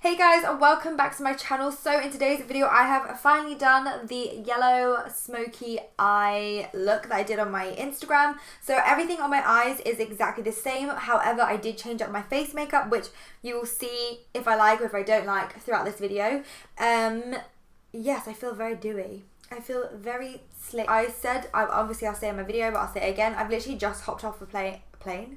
Hey guys, and welcome back to my channel. So in today's video I have finally done the yellow smoky eye look that I did on my Instagram. So everything on my eyes is exactly the same, however I did change up my face makeup, which you will see if I like or if I don't like throughout this video. Yes, I feel very dewy. I feel very slick. I said, obviously I'll say in my video, but I'll say it again, I've literally just hopped off a train.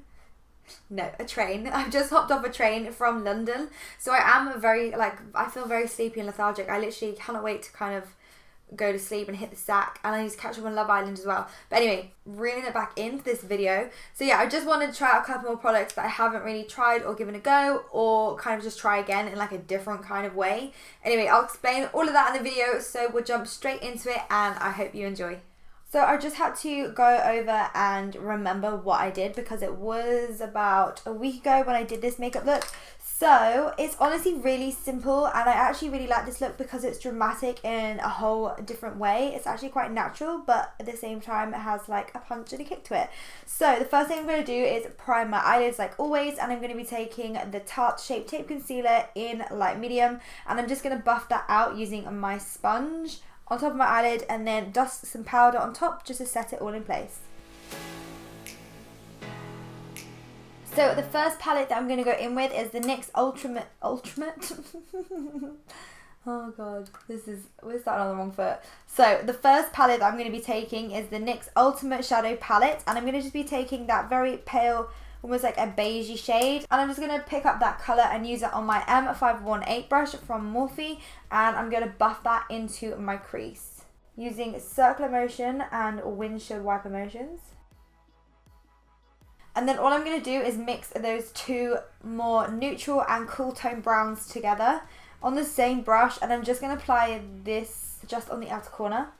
I've just hopped off a train from London, so I am very, I feel very sleepy and lethargic. I literally cannot wait to kind of go to sleep and hit the sack, and I need to catch up on Love Island as well. But anyway, reeling it back into this video. So yeah, I just wanted to try out a couple more products that I haven't really tried or given a go, or kind of just try again in like a different kind of way. Anyway, I'll explain all of that in the video, so we'll jump straight into it, and I hope you enjoy. So I just had to go over and remember what I did, because it was about a week ago when I did this makeup look. So it's honestly really simple, and I actually really like this look because it's dramatic in a whole different way. It's actually quite natural, but at the same time it has like a punch and a kick to it. So the first thing I'm going to do is prime my eyelids like always, and I'm going to be taking the Tarte Shape Tape Concealer in light medium, and I'm just going to buff that out using my sponge on top of my eyelid, and then dust some powder on top just to set it all in place. So the first palette that I'm going to go in with is the NYX Ultimate oh god, we're starting on the wrong foot. So the first palette that I'm going to be taking is the NYX Ultimate Shadow Palette, and I'm going to just be taking that very pale, almost like a beigey shade, and I'm just going to pick up that colour and use it on my M518 brush from Morphe, and I'm going to buff that into my crease using circular motion and windshield wiper motions. And then all I'm going to do is mix those two more neutral and cool tone browns together on the same brush, and I'm just going to apply this just on the outer corner.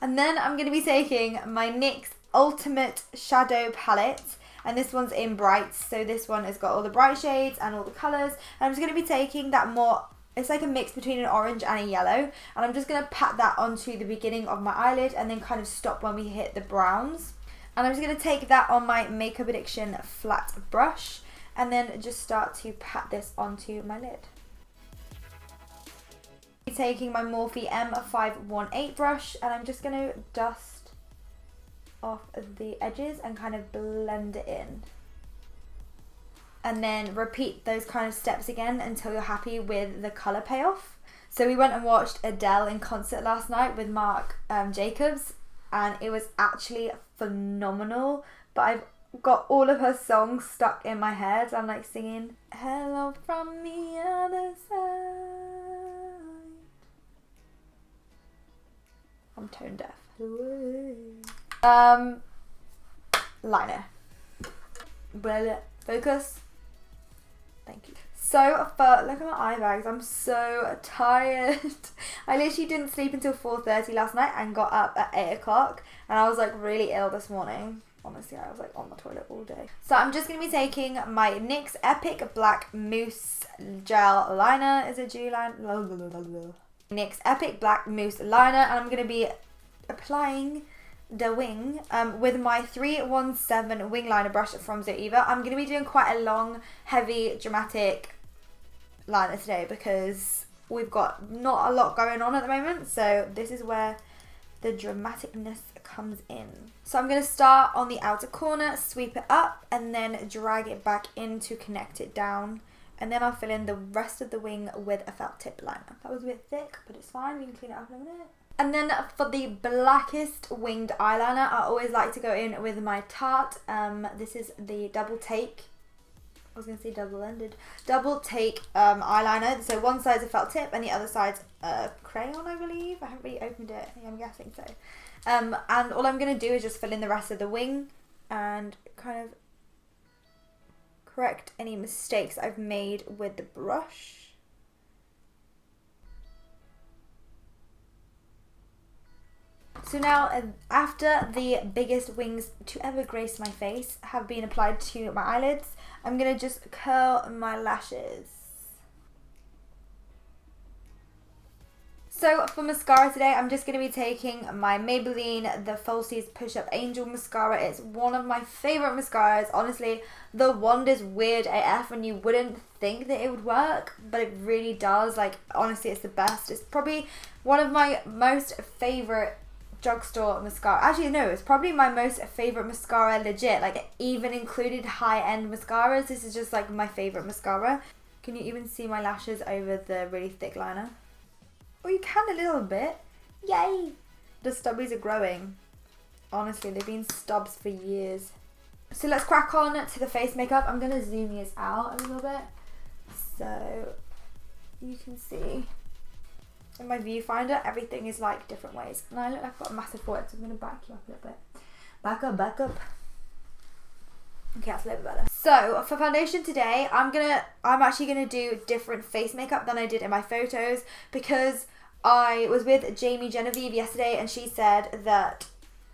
And then I'm going to be taking my NYX Ultimate Shadow Palette, and this one's in brights, so this one has got all the bright shades and all the colours, and I'm just going to be taking that more, it's like a mix between an orange and a yellow, and I'm just going to pat that onto the beginning of my eyelid and then kind of stop when we hit the browns. And I'm just going to take that on my Makeup Addiction flat brush and then just start to pat this onto my lid. Taking my Morphe M518 brush, and I'm just going to dust off the edges and kind of blend it in. And then repeat those kind of steps again until you're happy with the colour payoff. So we went and watched Adele in concert last night with Marc Jacobs, and it was actually phenomenal, but I've got all of her songs stuck in my head. I'm like singing hello from the other side. I'm tone deaf. Liner. Well, focus. Thank you. So look at my eye bags. I'm so tired. I literally didn't sleep until 4:30 last night and got up at 8 o'clock, and I was like really ill this morning. Honestly, I was like on the toilet all day. So I'm just going to be taking my NYX Epic Black Mousse Gel Liner. Is it G line? NYX Epic Black Mousse Liner, and I'm going to be applying the wing with my 317 wing liner brush from Zoeva. I'm going to be doing quite a long, heavy, dramatic liner today because we've got not a lot going on at the moment, so this is where the dramaticness comes in. So I'm going to start on the outer corner, sweep it up, and then drag it back in to connect it down, and then I'll fill in the rest of the wing with a felt tip liner. That was a bit thick, but it's fine, we can clean it up in a minute. And then for the blackest winged eyeliner, I always like to go in with my Tarte. This is the Double Take. I was going to say double-ended. Double Take eyeliner. So one side's a felt tip and the other side's a crayon, I believe. I haven't really opened it. I'm guessing so. And all I'm going to do is just fill in the rest of the wing and kind of correct any mistakes I've made with the brush. So now, after the biggest wings to ever grace my face have been applied to my eyelids, I'm going to just curl my lashes. So for mascara today, I'm just going to be taking my Maybelline The Falsies Push Up Angel Mascara. It's one of my favourite mascaras. Honestly, the wand is weird AF and you wouldn't think that it would work, but it really does. Like, honestly, it's the best. It's probably one of my most favourite drugstore mascara. Actually, no, it's probably my most favourite mascara legit. Like, even included high-end mascaras. This is just like my favourite mascara. Can you even see my lashes over the really thick liner? Oh, you can a little bit. Yay! The stubbies are growing. Honestly, they've been stubs for years. So let's crack on to the face makeup. I'm going to zoom these out a little bit so you can see. In my viewfinder, everything is like different ways. And I look like I've got a massive forehead, so I'm going to back you up a little bit. Back up, back up. Okay, that's a little bit better. So for foundation today, I'm actually gonna do different face makeup than I did in my photos, because I was with Jamie Genevieve yesterday and she said that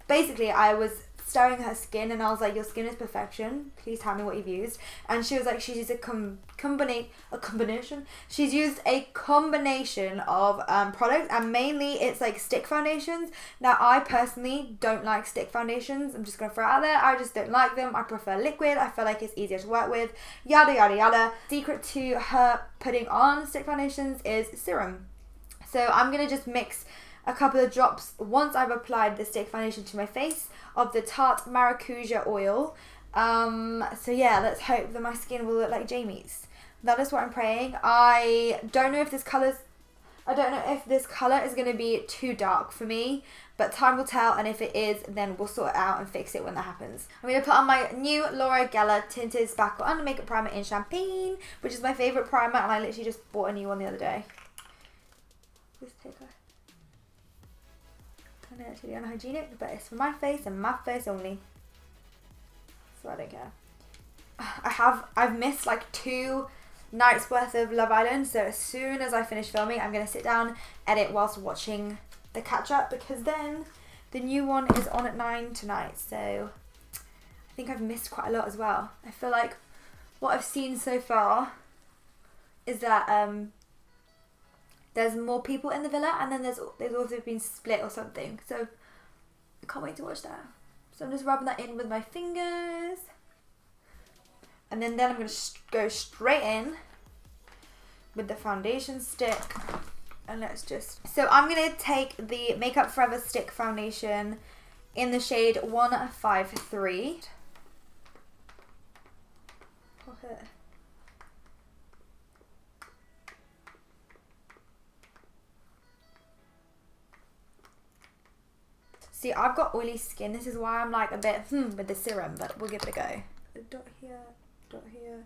basically I was staring at her skin and I was like, your skin is perfection, please tell me what you've used. And she was like, she's used a combination. She's used a combination of products, and mainly it's like stick foundations. Now I personally don't like stick foundations. I'm just gonna throw it out there. I just don't like them. I prefer liquid. I feel like it's easier to work with. Yada yada yada. Secret to her putting on stick foundations is serum. So I'm gonna just mix a couple of drops once I've applied the stick foundation to my face of the Tarte Maracuja oil. So yeah, let's hope that my skin will look like Jamie's. That is what I'm praying. I don't know if this colour is going to be too dark for me, but time will tell, and if it is, then we'll sort it out and fix it when that happens. I'm going to put on my new Laura Geller Tinted Sparkle Under Makeup Primer in Champagne, which is my favourite primer, and I literally just bought a new one the other day. This taker. I know it's really unhygienic, but it's for my face and my face only. So I don't care. I've missed like 2 nights worth of Love Island, so as soon as I finish filming, I'm going to sit down, edit whilst watching the catch up, because then the new one is on at 9 tonight, so I think I've missed quite a lot as well. I feel like what I've seen so far is that there's more people in the villa, and then there's also been split or something, so I can't wait to watch that. So I'm just rubbing that in with my fingers, and then I'm going to go straight in with the foundation stick, and let's just... So I'm going to take the Makeup Forever Stick Foundation in the shade 153. Pop it. See, I've got oily skin. This is why I'm like a bit with the serum, but we'll give it a go. A dot here, dot here,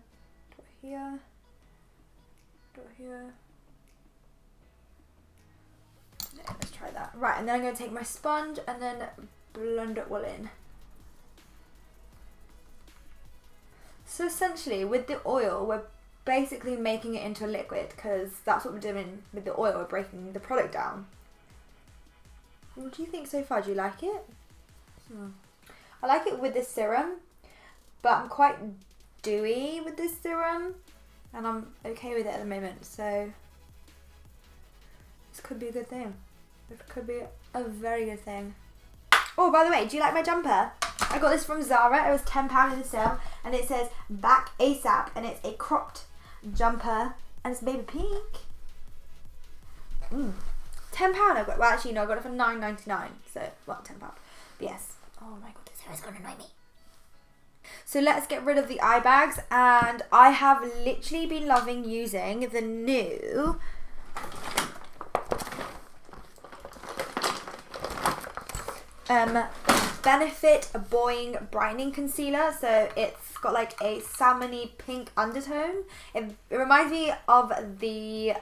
dot here, dot here. No, let's try that. Right, and then I'm going to take my sponge and then blend it all in. So essentially, with the oil, we're basically making it into a liquid, because that's what we're doing with the oil. We're breaking the product down. What do you think so far? Do you like it? I like it with the serum, but I'm quite dewy with this serum, and I'm okay with it at the moment, so this could be a good thing. This could be a very good thing. Oh, by the way, do you like my jumper? I got this from Zara. It was £10 in the sale, and it says back ASAP, and it's a cropped jumper, and it's baby pink. £10 I got. Well, actually no, I got it for $9.99. So, well, £10. But yes. Oh my god, this hair is gonna annoy me. So let's get rid of the eye bags, and I have literally been loving using the new Benefit Boing Brightening Concealer. So it's got like a salmony pink undertone. It reminds me of the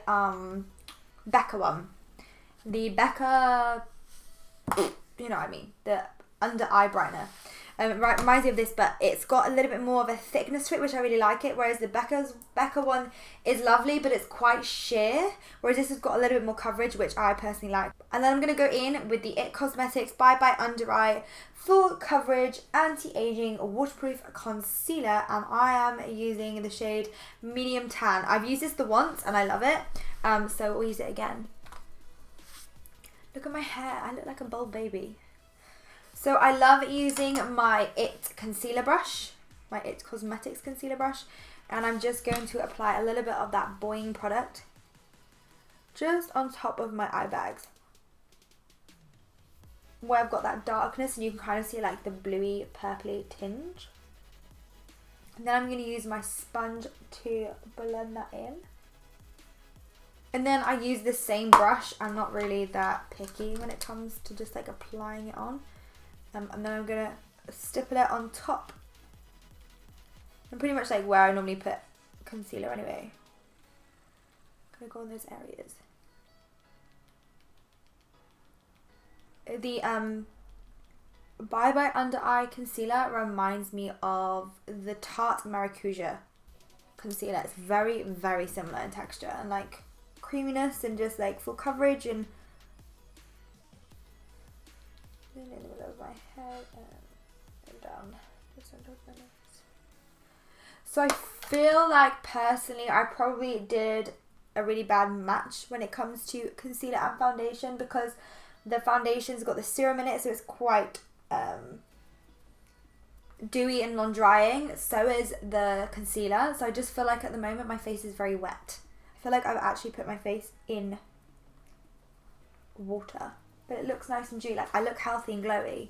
Becca one. The Becca, you know what I mean, the under eye brightener. Reminds me of this, but it's got a little bit more of a thickness to it, which I really like it, whereas the Becca one is lovely, but it's quite sheer, whereas this has got a little bit more coverage, which I personally like. And then I'm going to go in with the IT Cosmetics Bye Bye Under Eye Full Coverage Anti-Aging Waterproof Concealer, and I am using the shade Medium Tan. I've used this the once, and I love it, so we'll use it again. Look at my hair. I look like a bald baby. So I love using my IT concealer brush, my IT Cosmetics concealer brush, and I'm just going to apply a little bit of that Boing product just on top of my eye bags, where I've got that darkness, and you can kind of see like the bluey purpley tinge. And then I'm going to use my sponge to blend that in. And then I use the same brush. I'm not really that picky when it comes to just like applying it on. And then I'm going to stipple it on top. And pretty much like where I normally put concealer anyway. I'm going to go in those areas. The Bye Bye Under Eye Concealer reminds me of the Tarte Maracuja concealer. It's very, very similar in texture and like creaminess and just like full coverage, and in the middle of my head and down just under my nose. So I feel like personally I probably did a really bad match when it comes to concealer and foundation, because the foundation's got the serum in it, so it's quite dewy and non-drying. So is the concealer. So I just feel like at the moment my face is very wet. I feel like I've actually put my face in water, but it looks nice and dewy. Like I look healthy and glowy,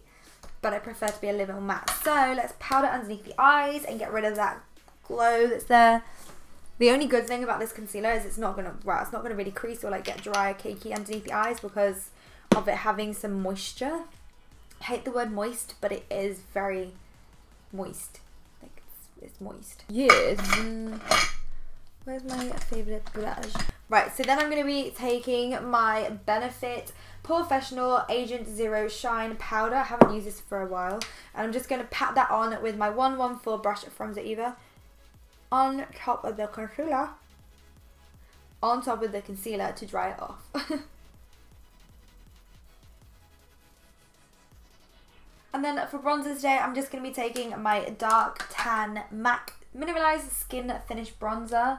but I prefer to be a little matte. So let's powder underneath the eyes and get rid of that glow that's there. The only good thing about this concealer is it's not gonna really crease or like get dry or cakey underneath the eyes because of it having some moisture. I hate the word moist, but it is very moist. Like it's moist. Yes. Where's my favorite blush? Right, so then I'm going to be taking my Benefit Porefessional Agent Zero Shine Powder. I haven't used this for a while. And I'm just going to pat that on with my 114 brush from Zoeva on top of the concealer. On top of the concealer to dry it off. And then for bronzer today, I'm just going to be taking my Dark Tan MAC Mineralized Skin Finish Bronzer.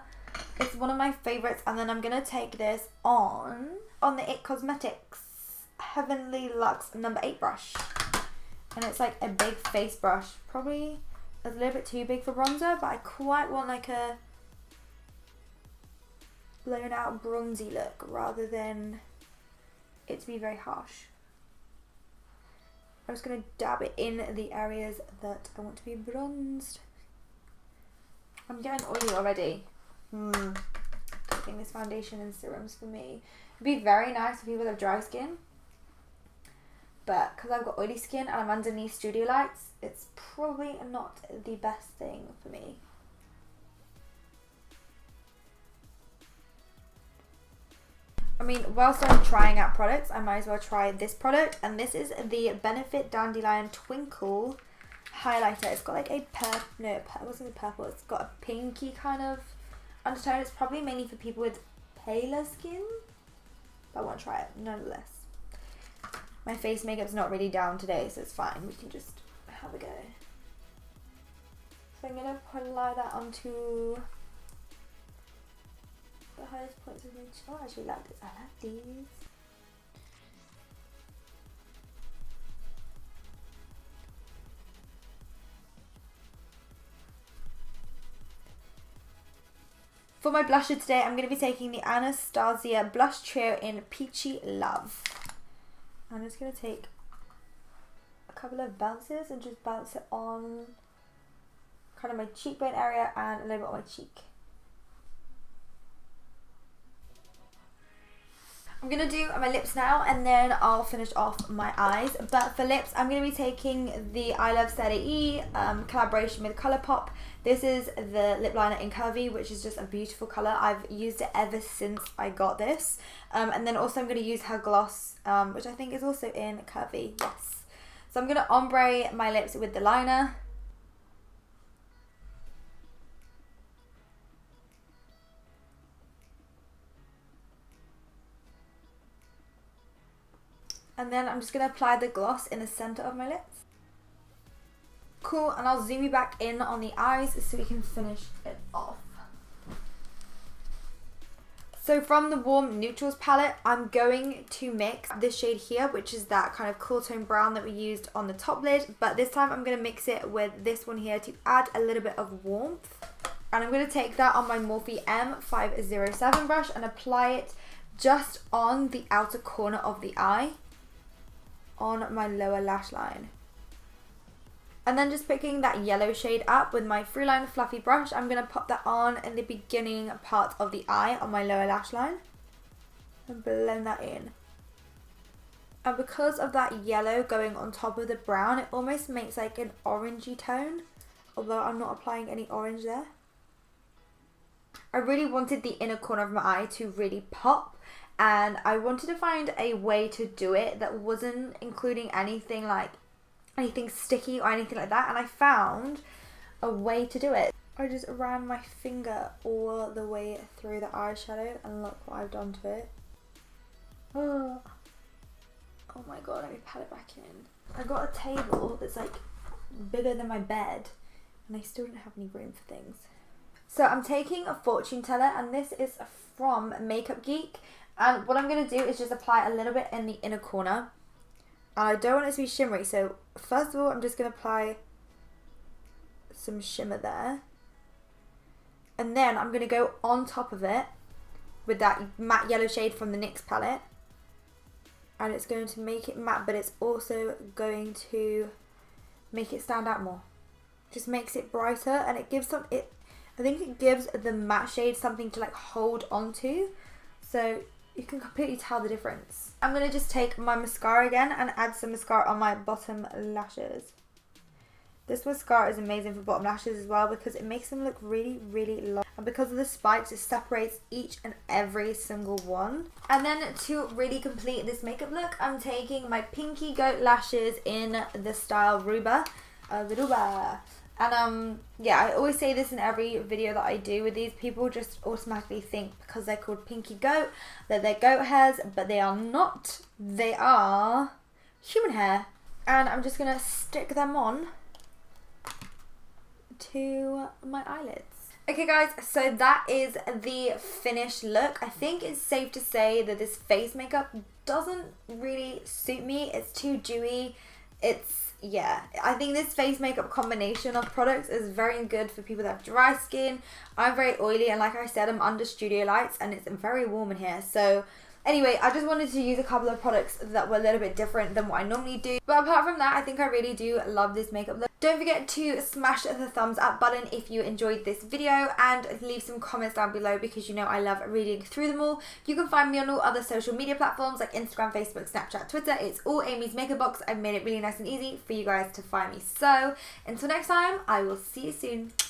It's one of my favorites. And then I'm going to take this on the IT Cosmetics Heavenly Luxe number 8 brush. And it's like a big face brush. Probably a little bit too big for bronzer, but I quite want like a blown out bronzy look rather than it to be very harsh. I'm just going to dab it in the areas that I want to be bronzed. I'm getting oily already. Taking this foundation and serums for me. It'd be very nice for people that have dry skin. But because I've got oily skin and I'm underneath studio lights, it's probably not the best thing for me. I mean, whilst I'm trying out products, I might as well try this product. And this is the Benefit Dandelion Twinkle highlighter. It's got like a it wasn't purple. It's got a pinky kind of undertone. It's probably mainly for people with paler skin, but I want to try it nonetheless. My face makeup's not really down today, so it's fine. We can just have a go. So I'm going to apply that onto the highest points of my chin. Oh, I actually like this. I like these. For my blusher today, I'm going to be taking the Anastasia Blush Trio in Peachy Love. I'm just going to take a couple of bounces and just bounce it on kind of my cheekbone area and a little bit on my cheek. I'm going to do my lips now and then I'll finish off my eyes. But for lips, I'm going to be taking the I Iluvsarahii collaboration with ColourPop. This is the lip liner in CurviI, which is just a beautiful colour. I've used it ever since I got this. And then also I'm going to use her gloss, which I think is also in CurviI. Yes. So I'm going to ombre my lips with the liner. And then I'm just going to apply the gloss in the centre of my lips. Cool, and I'll zoom you back in on the eyes so we can finish it off. So from the Warm Neutrals palette, I'm going to mix this shade here, which is that kind of cool tone brown that we used on the top lid. But this time I'm going to mix it with this one here to add a little bit of warmth. And I'm going to take that on my Morphe M507 brush and apply it just on the outer corner of the eye, on my lower lash line. And then just picking that yellow shade up with my Freeline Fluffy brush, I'm going to pop that on in the beginning part of the eye on my lower lash line and blend that in. And because of that yellow going on top of the brown, it almost makes like an orangey tone, although I'm not applying any orange there. I really wanted the inner corner of my eye to really pop, and I wanted to find a way to do it that wasn't including anything sticky or anything like that, and I found a way to do it. I just ran my finger all the way through the eyeshadow and look what I've done to it. Oh my god, let me pat it back in. I got a table that's like bigger than my bed and I still don't have any room for things. So I'm taking a fortune teller, and this is from Makeup Geek, and what I'm going to do is just apply a little bit in the inner corner. And I don't want it to be shimmery, so first of all I'm just going to apply some shimmer there. And then I'm going to go on top of it with that matte yellow shade from the NYX palette. And it's going to make it matte, but it's also going to make it stand out more. Just makes it brighter, and it gives I think it gives the matte shade something to like hold on to. So you can completely tell the difference. I'm going to just take my mascara again and add some mascara on my bottom lashes. This mascara is amazing for bottom lashes as well because it makes them look really, really long. And because of the spikes, it separates each and every single one. And then to really complete this makeup look, I'm taking my Pinky Goat lashes in the style Ruba. And yeah, I always say this in every video that I do with these. People just automatically think because they're called Pinky Goat that they're goat hairs, but they are not. They are human hair. And I'm just going to stick them on to my eyelids. Okay guys, so that is the finished look. I think it's safe to say that this face makeup doesn't really suit me. It's too dewy. Yeah, I think this face makeup combination of products is very good for people that have dry skin. I'm very oily, and like I said, I'm under studio lights and it's very warm in here. So anyway, I just wanted to use a couple of products that were a little bit different than what I normally do. But apart from that, I think I really do love this makeup look. Don't forget to smash the thumbs up button if you enjoyed this video, and leave some comments down below because you know I love reading through them all. You can find me on all other social media platforms like Instagram, Facebook, Snapchat, Twitter. It's all Amy's Makeup Box. I've made it really nice and easy for you guys to find me. So until next time, I will see you soon.